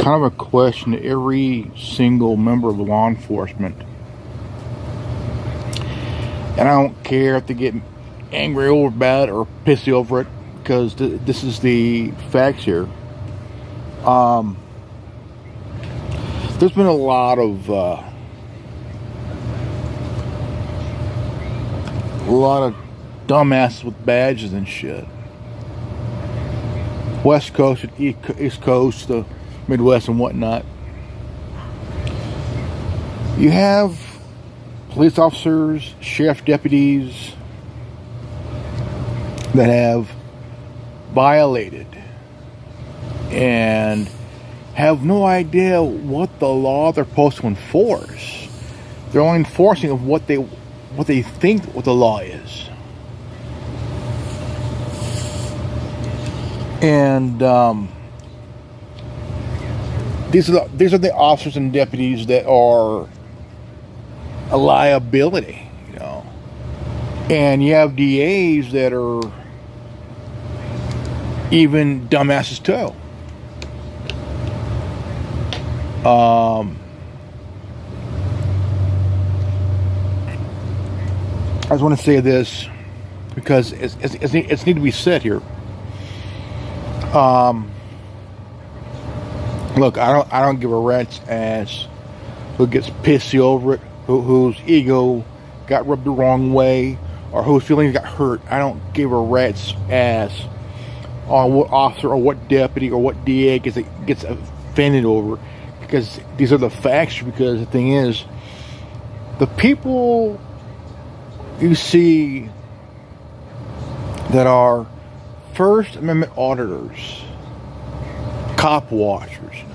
kind of a question to every single member of law enforcement. And I don't care if they get angry over it or pissy over it, because this is the facts here. There's been a lot of dumbasses with badges and shit. West Coast, East Coast, the Midwest and whatnot. You have police officers, sheriff deputies that have violated and have no idea what the law they're supposed to enforce. They're only enforcing of what they think what the law is. And these are the officers and deputies that are a liability, you know. And you have DAs that are even dumbasses too. I just want to say this because it's need to be said here. Look, I don't give a rat's ass who gets pissy over it, whose ego got rubbed the wrong way, or whose feelings got hurt. I don't give a rat's ass on what officer or what deputy or what DA gets offended over, because these are the facts. Because the thing is, the people you see that are First Amendment auditors, cop watchers, you know.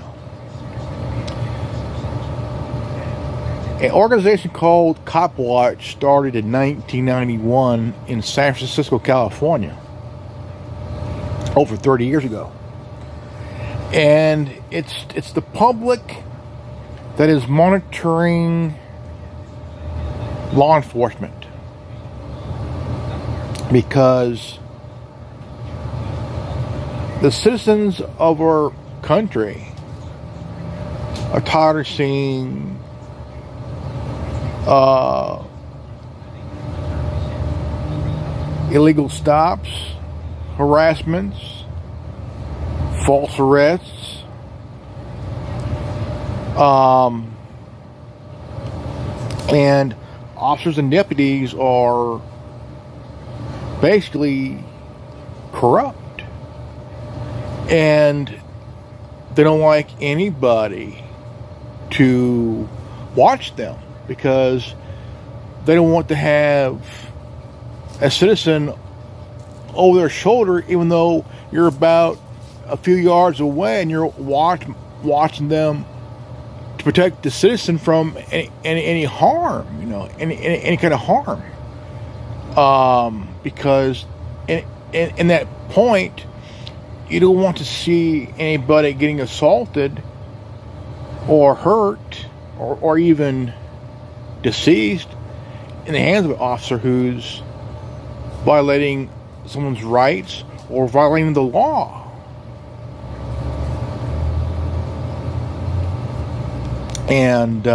An organization called Cop Watch started in 1991 in San Francisco, California, over 30 years ago. And it's the public that is monitoring law enforcement, because the citizens of our country are tired of seeing illegal stops, harassments, false arrests, and officers and deputies are basically corrupt. And they don't like anybody to watch them, because they don't want to have a citizen over their shoulder, even though you're about a few yards away and you're watching them to protect the citizen from any harm, you know, any kind of harm. Because in that point, you don't want to see anybody getting assaulted or hurt or even deceased in the hands of an officer who's violating someone's rights or violating the law. And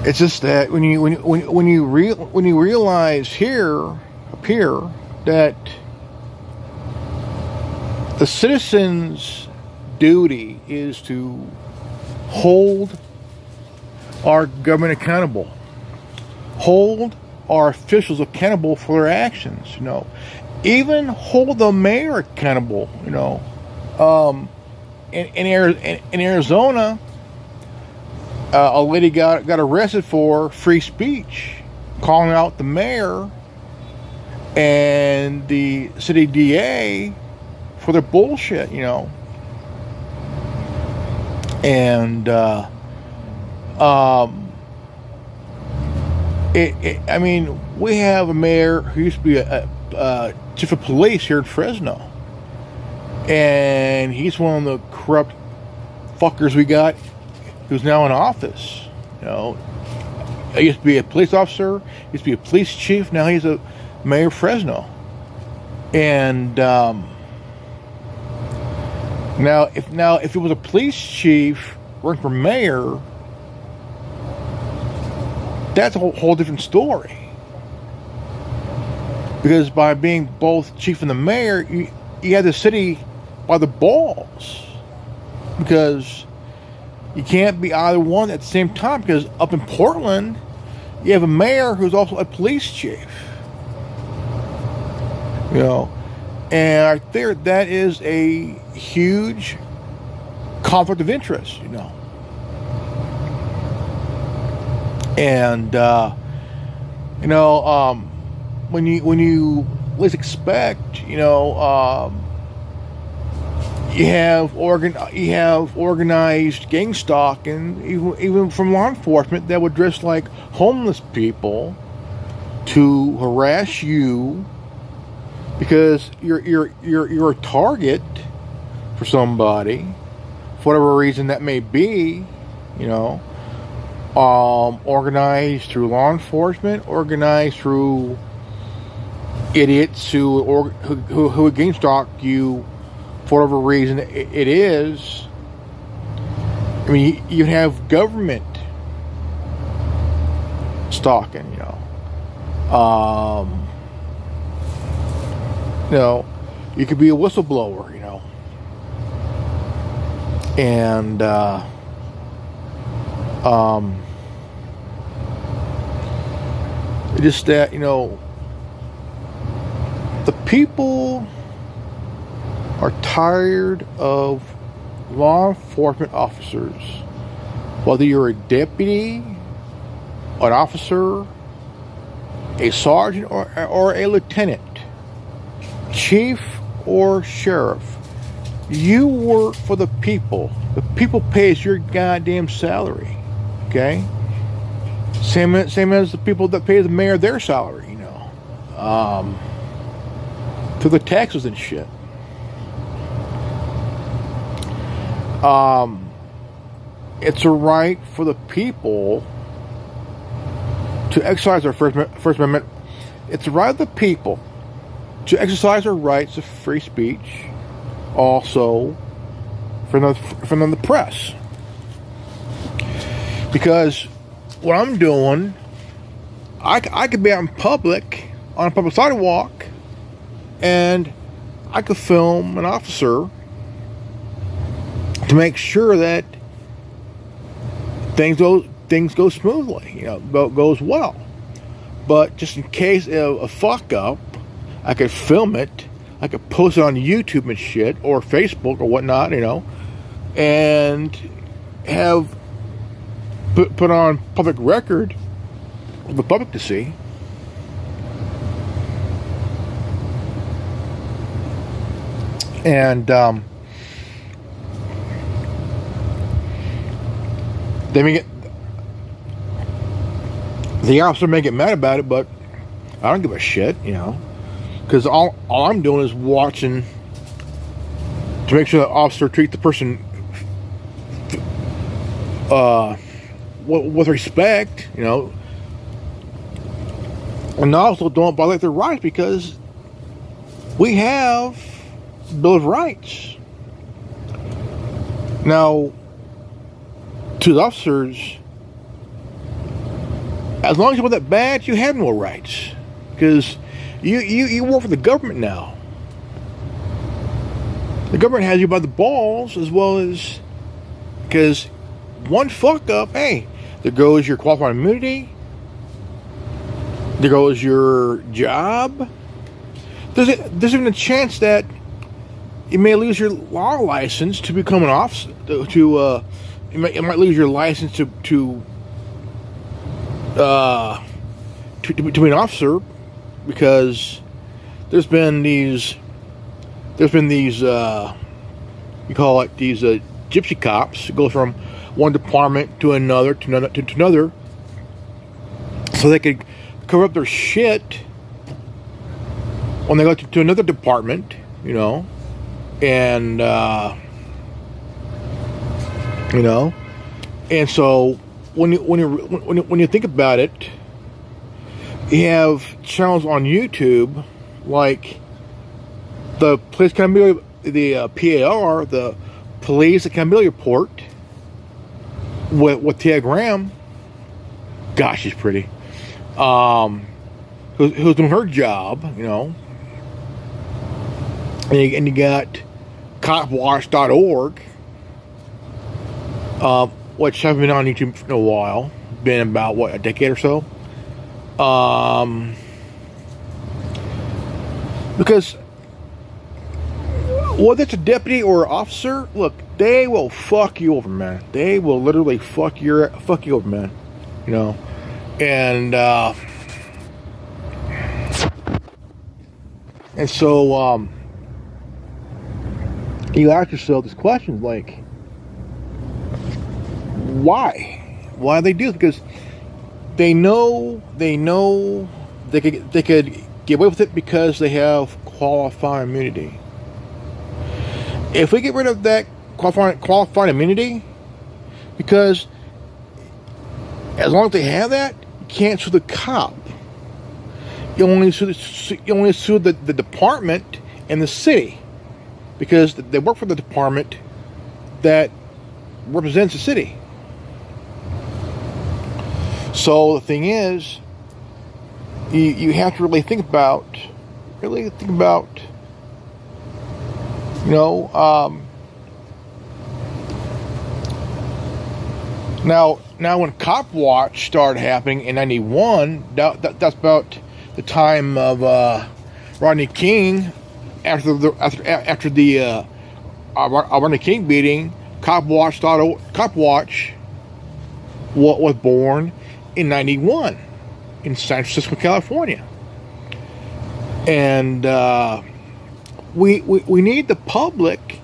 it's just that when you realize up here that the citizen's duty is to hold our government accountable, hold our officials accountable for their actions, you know, even hold the mayor accountable, you know. In Arizona, a lady got arrested for free speech, calling out the mayor and the city DA for their bullshit, you know. And I mean, we have a mayor who used to be a chief of police here in Fresno, and he's one of the corrupt fuckers we got, who's now in office. You know, he used to be a police officer, used to be a police chief, now he's a mayor of Fresno. And If it was a police chief running for mayor, that's a whole different story. Because by being both chief and the mayor, you have the city by the balls. Because you can't be either one at the same time. Because up in Portland, you have a mayor who's also a police chief. You know, and right there, that is a huge conflict of interest. You know, and when you least expect, you have organized gang stalking, even from law enforcement, that would dress like homeless people to harass you because you're a target for somebody, for whatever reason that may be. You know, organized through law enforcement, organized through idiots who gang stalk you for whatever reason it is. I mean, you have government stalking, you could be a whistleblower, and just that, the people are tired of law enforcement officers, whether you're a deputy, an officer, a sergeant, or a lieutenant, chief or sheriff. You work for the people. The people pays your goddamn salary. Okay? Same as the people that pay the mayor their salary, through the taxes and shit. It's a right for the people to exercise their First Amendment. It's a right of the people to exercise their rights of free speech, also from the press. Because what I'm doing, I could be out in public, on a public sidewalk, and I could film an officer to make sure that things go smoothly, goes well. But just in case of a fuck up, I could film it, I could post it on YouTube and shit, or Facebook or whatnot, and have put on public record for the public to see. And the officer may get mad about it, but I don't give a shit, because all I'm doing is watching to make sure the officer treats the person with respect, and also don't violate their rights, because we have Bill of Rights. Now, to the officers, as long as you want that badge, you have no rights, because you work for the government now. The government has you by the balls, as well as, because one fuck up, hey, there goes your qualified immunity, there goes your job. There's even a chance that you may lose your law license to become an officer. You might lose your license to be an officer, because there's been these you call it these gypsy cops. It goes from one department to another, so they could cover up their shit when they go to another department, and and so when you think about it, you have channels on YouTube like the Police PAR, the Police Accountability Report, with Tia Graham. Gosh, she's pretty. Who's doing her job, you know. And you got copwatch.org, which I've been on YouTube for a while. Been about, what, a decade or so? Because whether it's a deputy or an officer, look, they will fuck you over, man. They will literally fuck you over, man. You know, and so you ask yourself this question, like, why do they do it? Because they know they could get away with it because they have qualified immunity. If we get rid of that qualified immunity, because as long as they have that, you can't sue the cop. You only sue the department and the city, because they work for the department that represents the city. So the thing is, you have to really think about, you know, now when Cop Watch started happening in '91, that's about the time of Rodney King. After the Rodney King beating, Cop Watch was born in '91 in San Francisco, California, and we need the public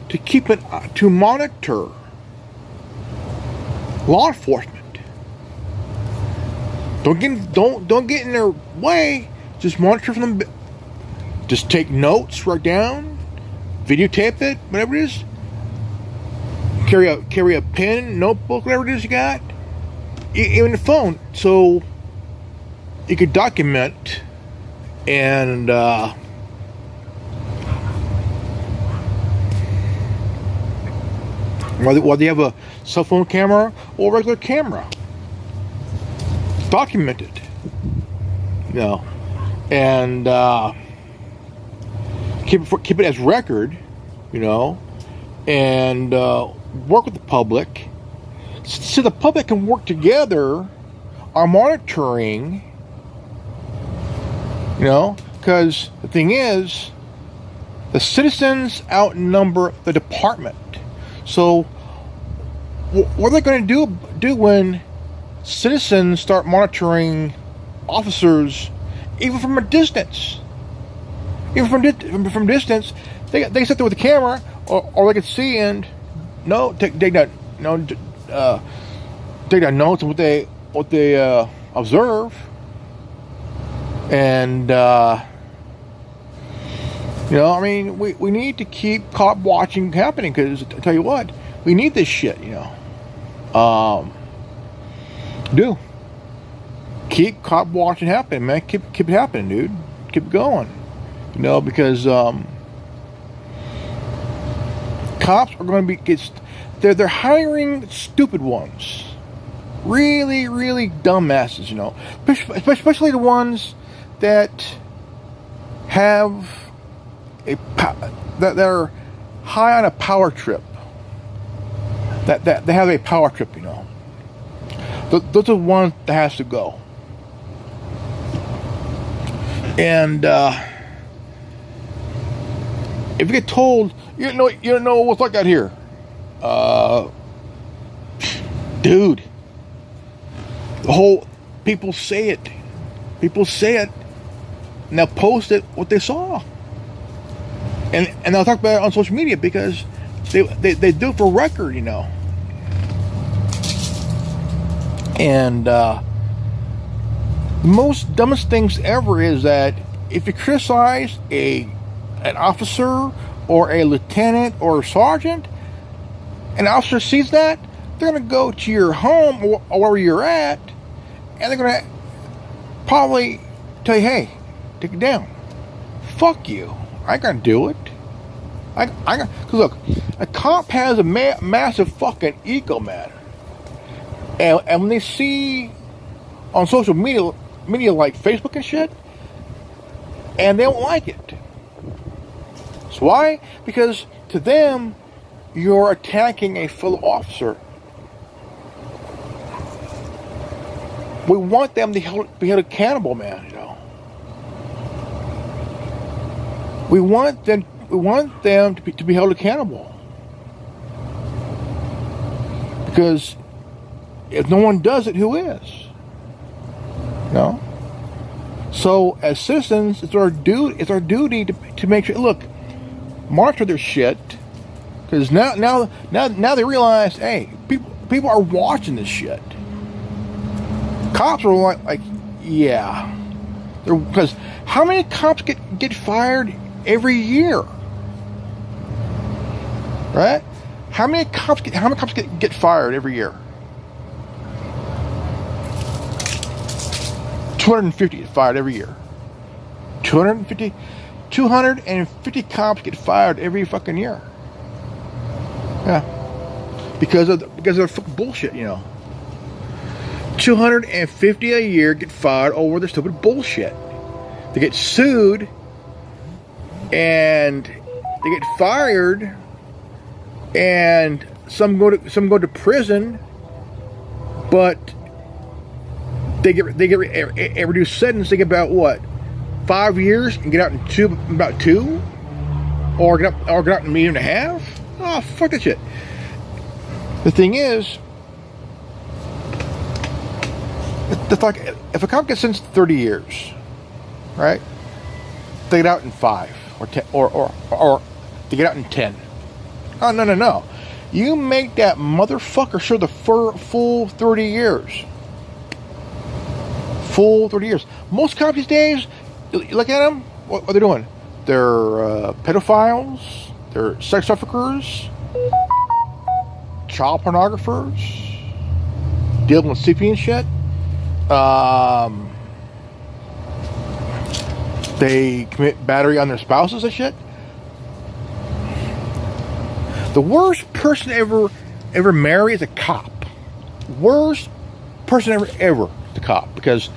to monitor law enforcement. Don't get in their way. Just monitor from them. Just take notes, write down, videotape it, whatever it is. Carry a pen, notebook, whatever it is you got. Even the phone, so you could document and whether you have a cell phone camera or a regular camera, document it, you know, and keep it as record, you know, and work with the public, so the public can work together on monitoring, you know, because the thing is, the citizens outnumber the department. So what are they going to do when citizens start monitoring officers, even from a distance? Even from distance, they sit there with a camera, or they can see and take down notes of what they observe, and you know, I mean, we need to keep cop watching happening, because I tell you what, we need this shit, you know. Keep cop watching happening, man. Keep it happening, dude. Keep it going. You know, because cops are going to be they're hiring stupid ones, really dumbasses, you know, especially the ones that have that are high on a power trip, that they have a power trip, you know. Those are the ones that has to go. And if you get told, you don't know what's like out here, dude, the whole people say it, and they'll post it what they saw, and they'll talk about it on social media, because they do it for record, you know. And the most dumbest things ever is that if you criticize an officer or a lieutenant or a sergeant, an officer sees that, they're going to go to your home or wherever you're at, and they're going to probably tell you, hey, take it down. Fuck you. I ain't going to do it. Cause look, a cop has a massive fucking ego, man. And when they see on social media like Facebook and shit, and they don't like it. So why? Because to them, you're attacking a fellow officer. We want them to be held accountable, man. You know, we want them to be held accountable. Because if no one does it, who is? No. So as citizens, it's our duty to make sure. Look, monitor their shit, because now they realize, hey, people are watching this shit. Cops are like yeah, because how many cops get fired every year? Right? How many cops get fired every year? 250 get fired every year. 250 cops get fired every fucking year. Yeah. Because of fucking bullshit, you know. 250 a year get fired over their stupid bullshit. They get sued and they get fired, and some go to prison, but they get a reduced sentence. They get about what, 5 years, and get out in about two, or get out in a year and a half. Oh, fuck that shit. The thing is, it's like if a cop gets sentenced to 30 years, right? They get out in 5 or 10, or they get out in 10. Oh, no. You make that motherfucker sure the full 30 years. Full 30 years. Most cops these days, you look at them, what are they doing? They're pedophiles, they're sex traffickers, child pornographers, dealing with CP and shit. They commit battery on their spouses and shit. The worst person ever marry is a cop. Worst person ever the cop, because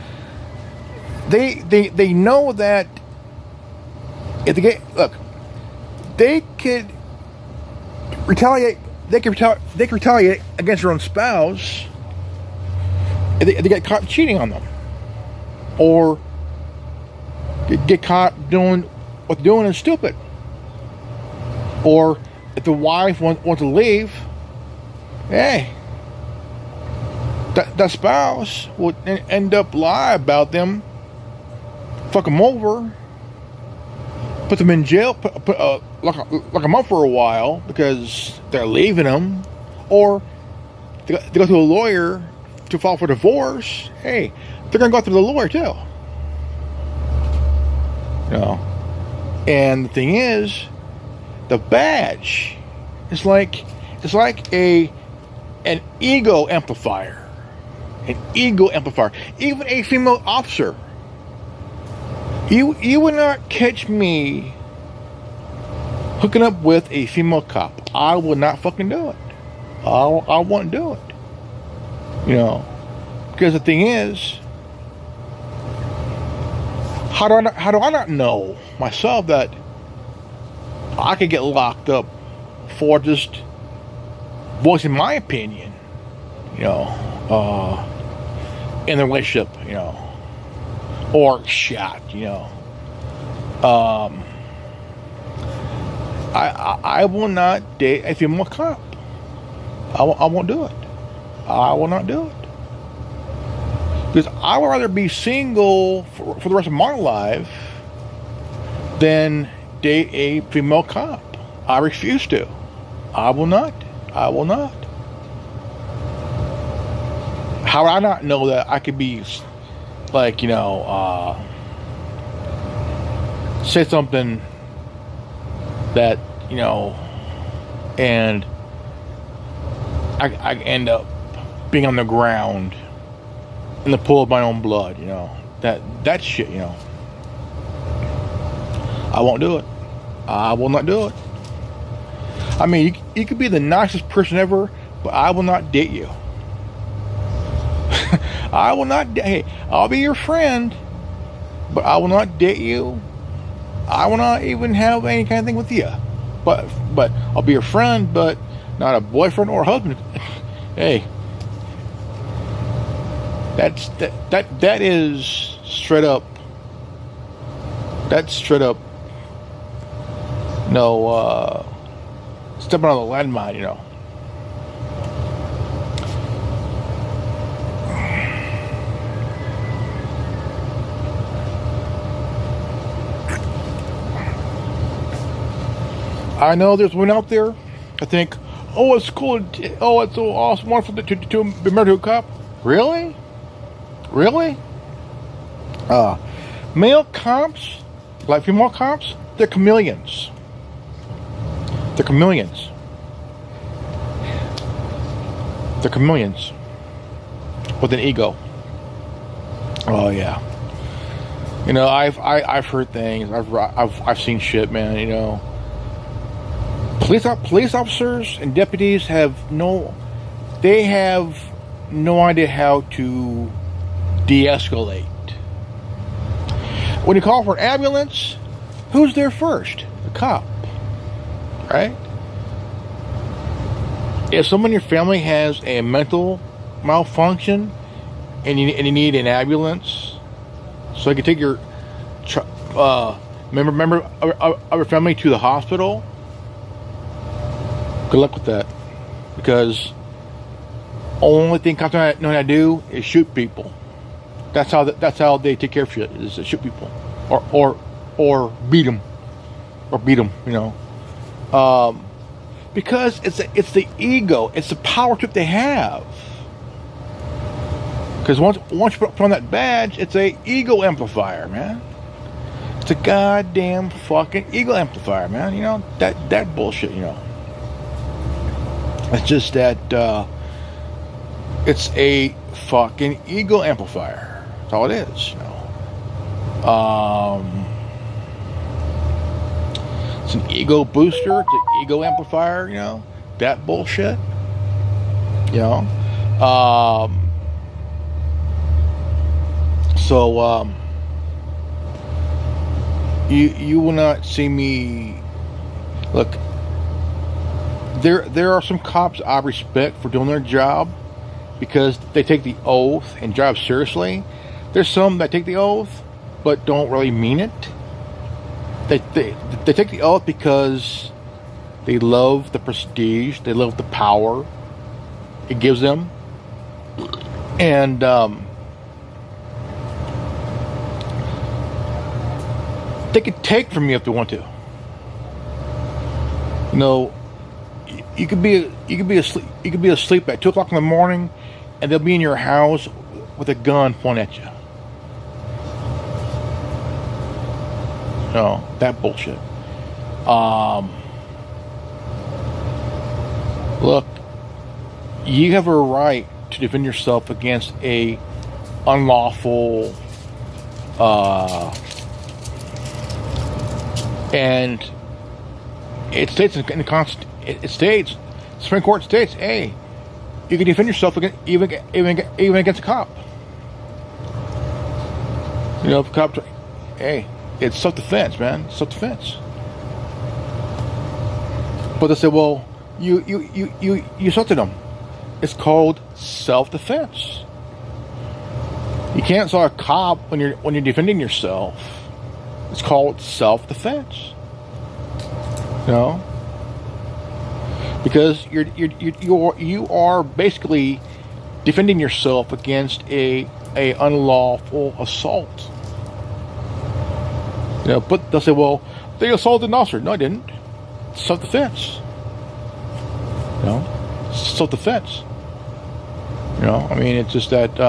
they know that if they they could retaliate. They could retaliate against their own spouse if they get caught cheating on them, or get caught doing what they're doing is stupid, or if the wife wants to leave, hey, that spouse would end up lie about them, fuck them over, put them in jail, lock them up for a while because they're leaving them, or they go to a lawyer to file for divorce. Hey, they're gonna go after the lawyer too. You know, and the thing is, the badge is like an ego amplifier. An ego amplifier. Even a female officer. You would not catch me hooking up with a female cop. I would not fucking do it. I won't do it. You know, because the thing is, how do I not know myself that I could get locked up for just voicing my opinion, you know, in the relationship, you know, or shot, you know. I will not date a female cop. I won't do it. I will not do it. Because I would rather be single for the rest of my life than date a female cop. I refuse to. I will not. I will not. How would I not know that I could be, like, you know, say something that, you know, and I end up being on the ground in the pool of my own blood, you know, that shit, you know. I won't do it. I will not do it. I mean, you could be the nicest person ever, but I will not date you. I will not. Hey, I'll be your friend, but I will not date you. I will not even have any kind of thing with you. But I'll be your friend, but not a boyfriend or a husband. Hey, that is straight up. That's straight up. No, stepping on the landmine, you know. I know there's one out there. I think, oh, it's cool. Oh, it's so awesome, wonderful to be married to a cop. Really? Really? Male cops, like female cops, they're chameleons. They're chameleons. They're chameleons with an ego. Oh yeah. You know, I've heard things. I've seen shit, man. You know. Police officers and deputies have no idea how to de-escalate. When you call for an ambulance, who's there first? The cop, right? If someone in your family has a mental malfunction and you need an ambulance, so you can take your member of your family to the hospital, good luck with that, because only thing cops know how to do is shoot people. That's how they take care of shit, is to shoot people, or beat them, you know, because it's the ego, it's the power trip they have. Because once you put on that badge, it's a ego amplifier, man. It's a goddamn fucking ego amplifier, man. You know, that bullshit, you know. It's just that it's a fucking ego amplifier. That's all it is, you know. It's an ego booster. It's an ego amplifier, you know. That bullshit, you know. So you will not see me. Look, there are some cops I respect for doing their job because they take the oath and drive seriously. There's some that take the oath but don't really mean it. They take the oath because they love the prestige, they love the power it gives them, and they could take from you if they want to. You know, you could be asleep. You could be asleep at 2 o'clock in the morning, and they'll be in your house with a gun pointed at you. No, that bullshit. Look, you have a right to defend yourself against a unlawful and it states in the Constitution. It states, Supreme Court states, hey, you can defend yourself against, even against a cop. You know, if a cop, hey, it's self-defense, man. Self-defense. But they say, well, you assaulted them. It's called self-defense. You can't assault a cop when you're defending yourself. It's called self-defense. You know, because you are basically defending yourself against a unlawful assault. You know, but they'll say, well, they assaulted an officer. No, I didn't. It's self-defense. You know, it's self-defense. You know, I mean, it's just that.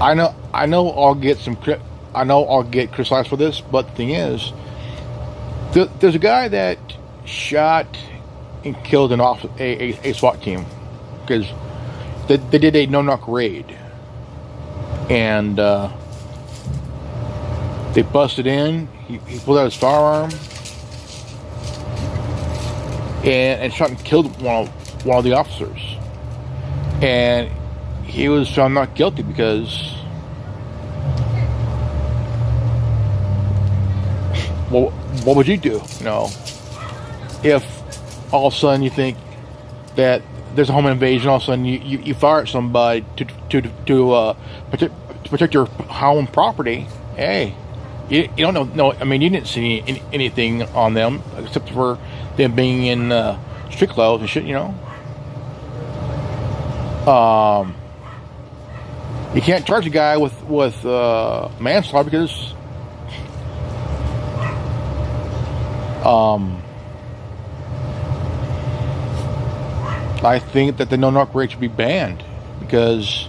I know I'll get criticized for this, but the thing is, there's a guy that shot and killed a SWAT team because they did a no-knock raid, and They busted in. He pulled out his firearm and shot and killed one of the officers. And he was found not guilty because, well, what would you do? You know, if all of a sudden you think that there's a home invasion, all of a sudden you fire at somebody to protect your home property. Hey, you don't know. No, I mean, you didn't see anything on them except for them being in street clothes and shit. You know, you can't charge a guy with manslaughter because I think that the no-knock rate should be banned because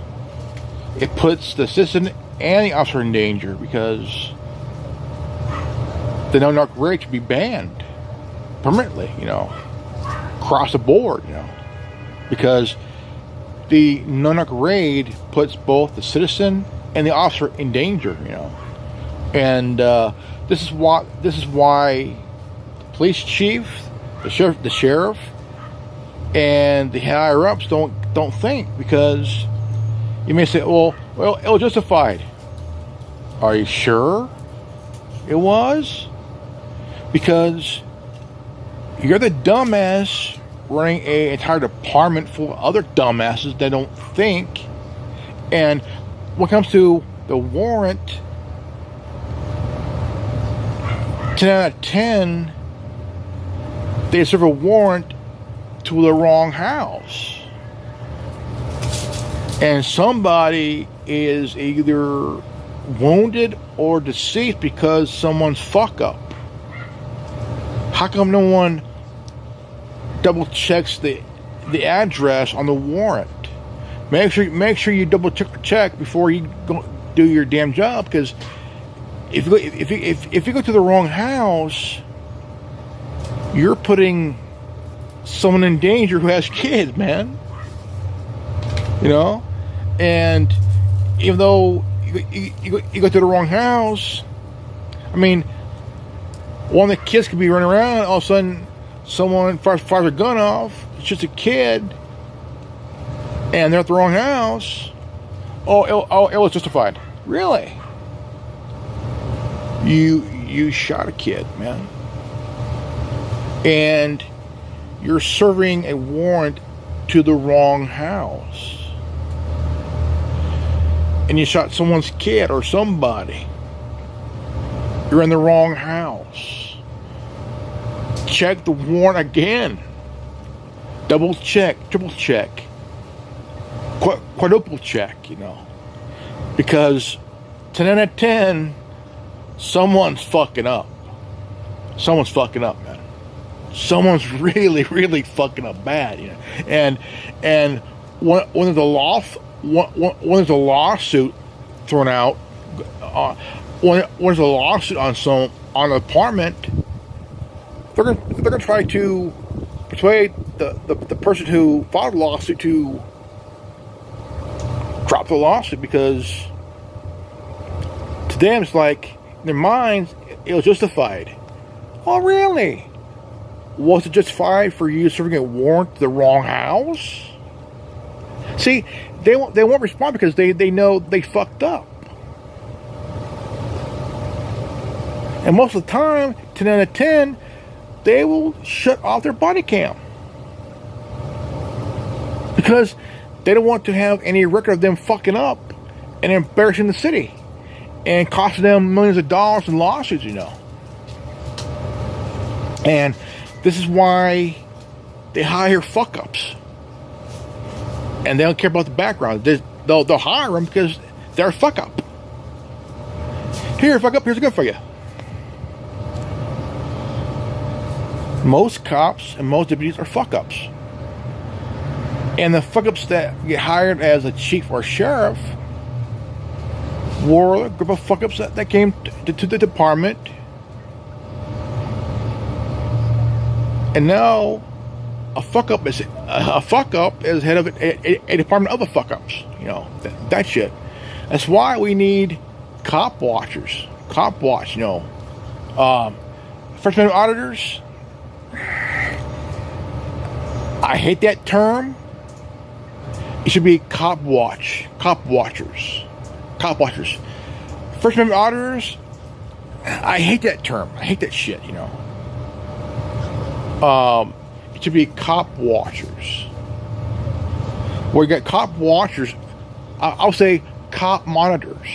it puts the citizen and the officer in danger, because the no-knock rate should be banned permanently, you know, across the board, you know, because the no-knock raid puts both the citizen and the officer in danger, you know, and this is why the police chief, the sheriff, and the higher ups don't think, because you may say, well, it was justified. Are you sure it was? Because you're the dumbass running an entire department full of other dumbasses that don't think. And when it comes to the warrant, 10 out of 10, they serve a warrant to the wrong house. And somebody is either wounded or deceased because someone's fuck up. How come no one double checks the address on the warrant? Make sure you double check before you go do your damn job, because if you go to the wrong house, you're putting someone in danger who has kids, man. You know, and even though you go to the wrong house, I mean, one of the kids could be running around, all of a sudden someone fires a gun off. It's just a kid, and they're at the wrong house. Oh, it was justified. Really? You shot a kid, man, and you're serving a warrant to the wrong house. And you shot someone's kid or somebody. You're in the wrong house. Check the warrant again. Double check, triple check, quadruple check, you know. Because 10 out of 10, someone's fucking up. Someone's fucking up, man. Someone's really, really fucking up bad, you know. And when there's a lawsuit thrown out, when there's a lawsuit on an apartment, they're gonna try to persuade the person who filed the lawsuit to drop the lawsuit, because to them it's like, in their minds, it was justified. Oh, really? Was it justified for you serving a warrant to the wrong house? See, they won't respond because they know they fucked up. And most of the time, 10 out of 10, they will shut off their body cam, because they don't want to have any record of them fucking up and embarrassing the city and costing them millions of dollars in lawsuits, you know. And this is why they hire fuck-ups. And they don't care about the background. They'll hire them because they're a fuck-up. Here, fuck-up, here's a gun for you. Most cops and most deputies are fuck-ups. And the fuck-ups that get hired as a chief or sheriff were a group of fuck-ups that came to the department. And now a fuck-up is head of a department of the fuck-ups. You know, that shit. That's why we need cop watchers. Cop watch, you know. First Amendment auditors. I hate that term. It should be cop watch. Cop watchers. Cop watchers. First Amendment auditors. I hate that term. I hate that shit, you know. It should be cop watchers. Where you got cop watchers, I'll say cop monitors.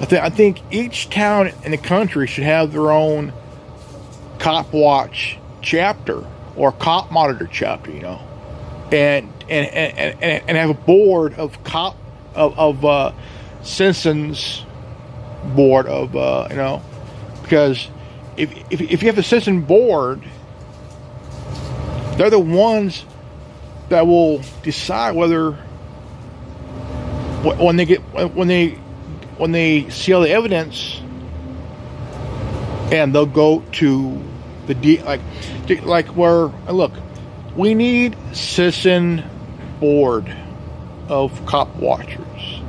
I think each town in the country should have their own cop watch chapter or cop monitor chapter, you know, and have a board of citizens board of you know, because if you have a citizen board, they're the ones that will decide whether when they see all the evidence, and they'll go to the like where look, we need citizen board of cop watchers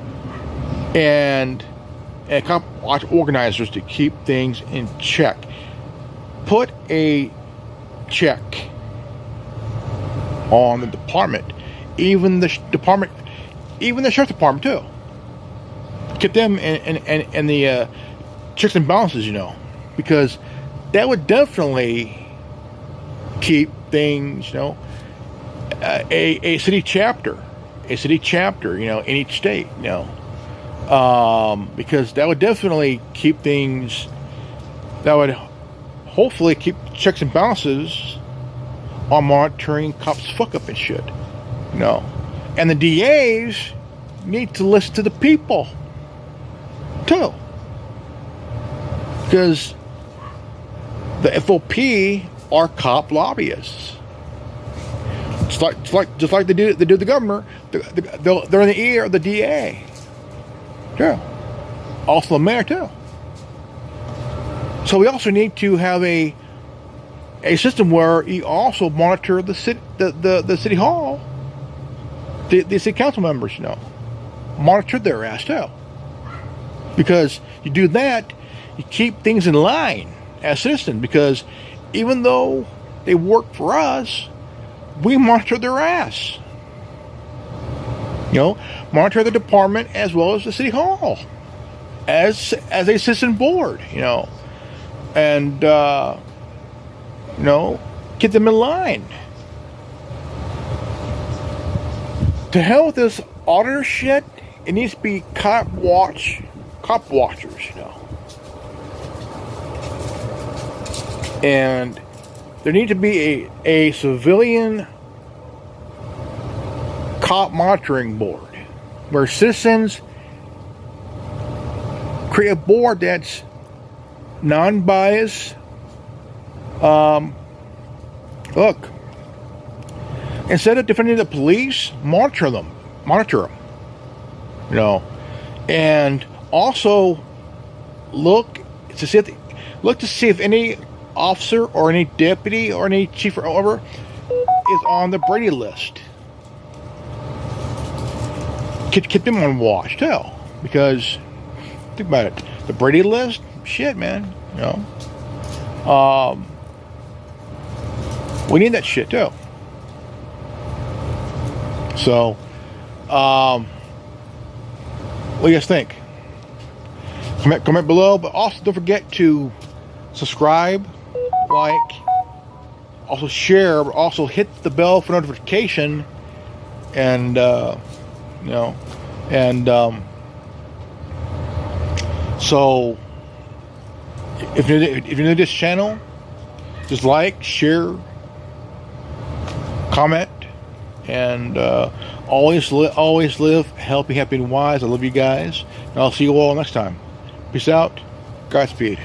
and cop watch organizers to keep things in check. Put a check on the department, even the sheriff's department too. Get them and the checks and balances, you know, because that would definitely keep things, you know, a city chapter, you know, in each state, you know, because that would definitely keep things. That would hopefully keep checks and balances on monitoring cops fuck up and shit, you know. And the DAs need to listen to the people too, because the FOP are cop lobbyists. Just like they do the governor. They're in the ear of the DA. Yeah. Also the mayor too. So we also need to have a system where you also monitor the city hall, the city council members, you know, monitor their ass too. Because you do that, you keep things in line as citizens. Because even though they work for us, we monitor their ass. You know, monitor the department as well as the city hall as a citizen board. You know, and you know, get them in line. To hell with this auditor shit. It needs to be cop watchers, you know. And there needs to be a civilian cop monitoring board where citizens create a board that's non-biased. Look, instead of defending the police, monitor them, you know, and also look to see if any officer or any deputy or any chief or whatever is on the Brady list. Keep them on watch too, because think about it, the Brady list, shit, man, you know. We need that shit too. So, what do you guys think? Comment below, but also don't forget to subscribe, like, also share, but also hit the bell for notification, and you know, and so if you're new to this channel, just like, share, comment, and always live healthy, happy, and wise. I love you guys, and I'll see you all next time. Peace out. Godspeed.